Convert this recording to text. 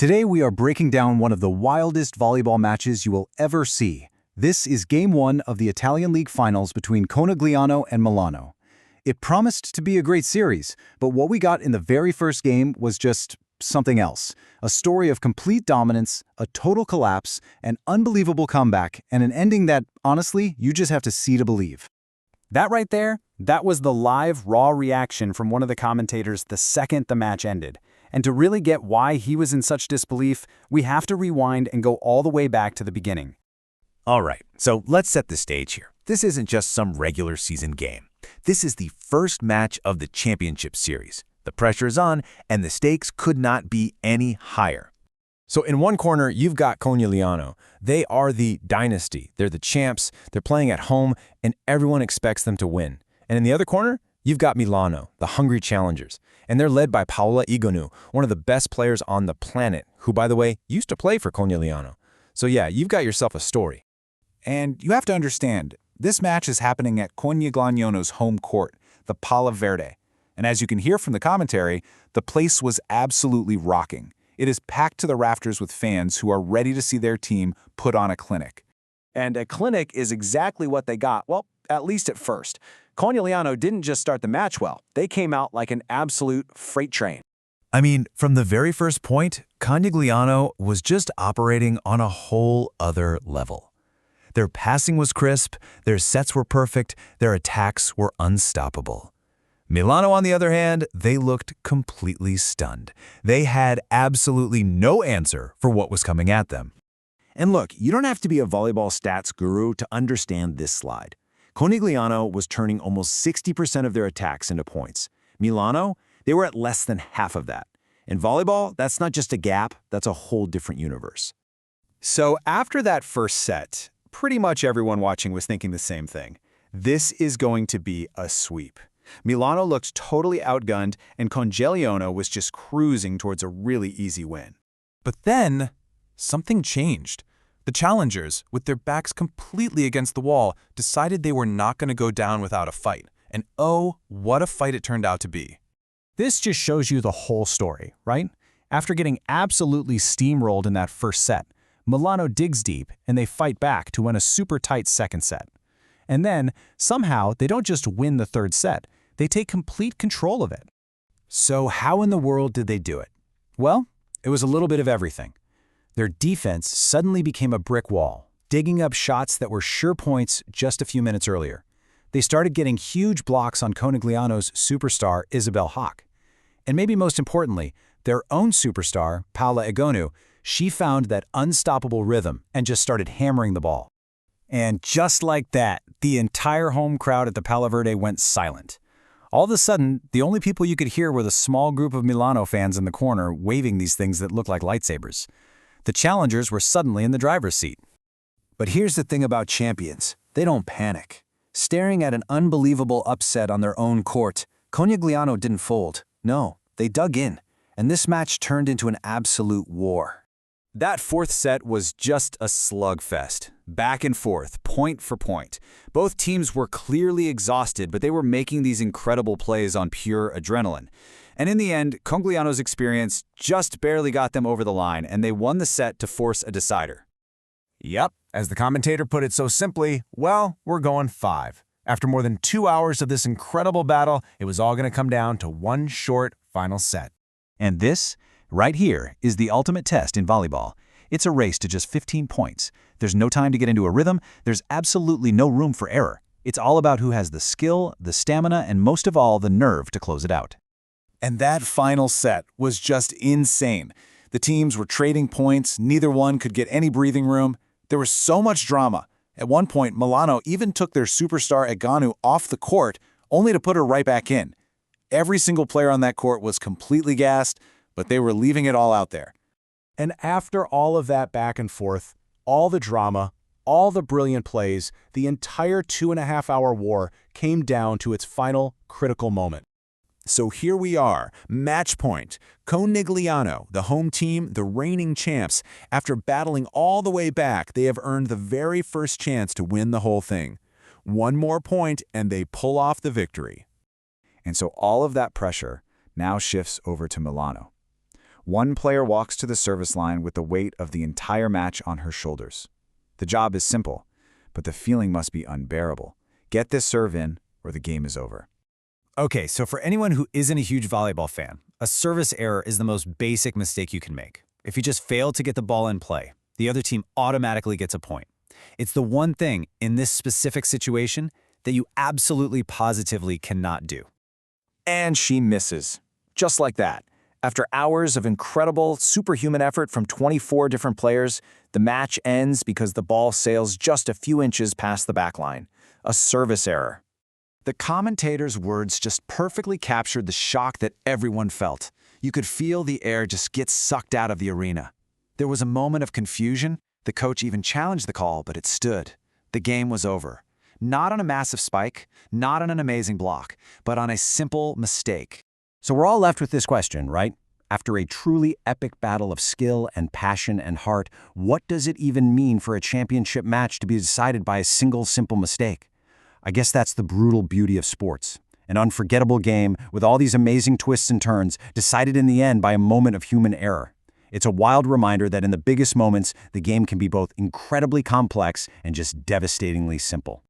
Today we are breaking down one of the wildest volleyball matches you will ever see. This is Game 1 of the Italian League Finals between Conegliano and Milano. It promised to be a great series, but what we got in the very first game was just something else. A story of complete dominance, a total collapse, an unbelievable comeback, and an ending that, honestly, you just have to see to believe. That right there, that was the live, raw reaction from one of the commentators the second the match ended. And to really get why he was in such disbelief, we have to rewind and go all the way back to the beginning. All right, so let's set the stage here. This isn't just some regular season game. This is the first match of the championship series. The pressure is on, and the stakes could not be any higher. So in one corner, you've got Conegliano. They are the dynasty. They're the champs. They're playing at home, and everyone expects them to win. And in the other corner, you've got Milano, the hungry challengers. And they're led by Conegliano, one of the best players on the planet, who, by the way, used to play for Conegliano. So yeah, you've got yourself a story. And you have to understand, this match is happening at Conegliano's home court, the Pala Verde. And as you can hear from the commentary, the place was absolutely rocking. It is packed to the rafters with fans who are ready to see their team put on a clinic. And a clinic is exactly what they got, well, at least at first. Conegliano didn't just start the match well. They came out like an absolute freight train. I mean, from the very first point, Conegliano was just operating on a whole other level. Their passing was crisp, their sets were perfect, their attacks were unstoppable. Milano, on the other hand, they looked completely stunned. They had absolutely no answer for what was coming at them. And look, you don't have to be a volleyball stats guru to understand this slide. Conegliano was turning almost 60% of their attacks into points. Milano, they were at less than half of that. In volleyball, that's not just a gap, that's a whole different universe. So after that first set, pretty much everyone watching was thinking the same thing. This is going to be a sweep. Milano looked totally outgunned, and Conegliano was just cruising towards a really easy win. But then, something changed. The challengers, with their backs completely against the wall, decided they were not going to go down without a fight. And oh, what a fight it turned out to be. This just shows you the whole story, right? After getting absolutely steamrolled in that first set, Milano digs deep and they fight back to win a super tight second set. And then, somehow, they don't just win the third set, they take complete control of it. So how in the world did they do it? Well, it was a little bit of everything. Their defense suddenly became a brick wall, digging up shots that were sure points just a few minutes earlier. They started getting huge blocks on Conegliano's superstar, Isabel Haak. And maybe most importantly, their own superstar, Paola Egonu, she found that unstoppable rhythm and just started hammering the ball. And just like that, the entire home crowd at the Pala Verde went silent. All of a sudden, the only people you could hear were the small group of Milano fans in the corner waving these things that looked like lightsabers. The challengers were suddenly in the driver's seat. But here's the thing about champions. They don't panic. Staring at an unbelievable upset on their own court, Conegliano didn't fold. No, they dug in. And this match turned into an absolute war. That fourth set was just a slugfest. Back and forth, point for point. Both teams were clearly exhausted, but they were making these incredible plays on pure adrenaline. And in the end, Conegliano's experience just barely got them over the line, and they won the set to force a decider. Yep, as the commentator put it so simply, well, we're going 5. After more than 2 hours of this incredible battle, it was all going to come down to one short final set. And this, right here, is the ultimate test in volleyball. It's a race to just 15 points. There's no time to get into a rhythm. There's absolutely no room for error. It's all about who has the skill, the stamina, and most of all, the nerve to close it out. And that final set was just insane. The teams were trading points, neither one could get any breathing room. There was so much drama. At one point, Milano even took their superstar Egonu off the court, only to put her right back in. Every single player on that court was completely gassed, but they were leaving it all out there. And after all of that back and forth, all the drama, all the brilliant plays, the entire 2.5-hour war came down to its final critical moment. So here we are, match point. Conegliano, the home team, the reigning champs. After battling all the way back, they have earned the very first chance to win the whole thing. One more point and they pull off the victory. And so all of that pressure now shifts over to Milano. One player walks to the service line with the weight of the entire match on her shoulders. The job is simple, but the feeling must be unbearable. Get this serve in, or the game is over. Okay, so for anyone who isn't a huge volleyball fan, a service error is the most basic mistake you can make. If you just fail to get the ball in play, the other team automatically gets a point. It's the one thing in this specific situation that you absolutely positively cannot do. And she misses. Just like that. After hours of incredible, superhuman effort from 24 different players, the match ends because the ball sails just a few inches past the back line. A service error. The commentator's words just perfectly captured the shock that everyone felt. You could feel the air just get sucked out of the arena. There was a moment of confusion. The coach even challenged the call, but it stood. The game was over. Not on a massive spike, not on an amazing block, but on a simple mistake. So we're all left with this question, right? After a truly epic battle of skill and passion and heart, what does it even mean for a championship match to be decided by a single simple mistake? I guess that's the brutal beauty of sports. An unforgettable game with all these amazing twists and turns decided in the end by a moment of human error. It's a wild reminder that in the biggest moments, the game can be both incredibly complex and just devastatingly simple.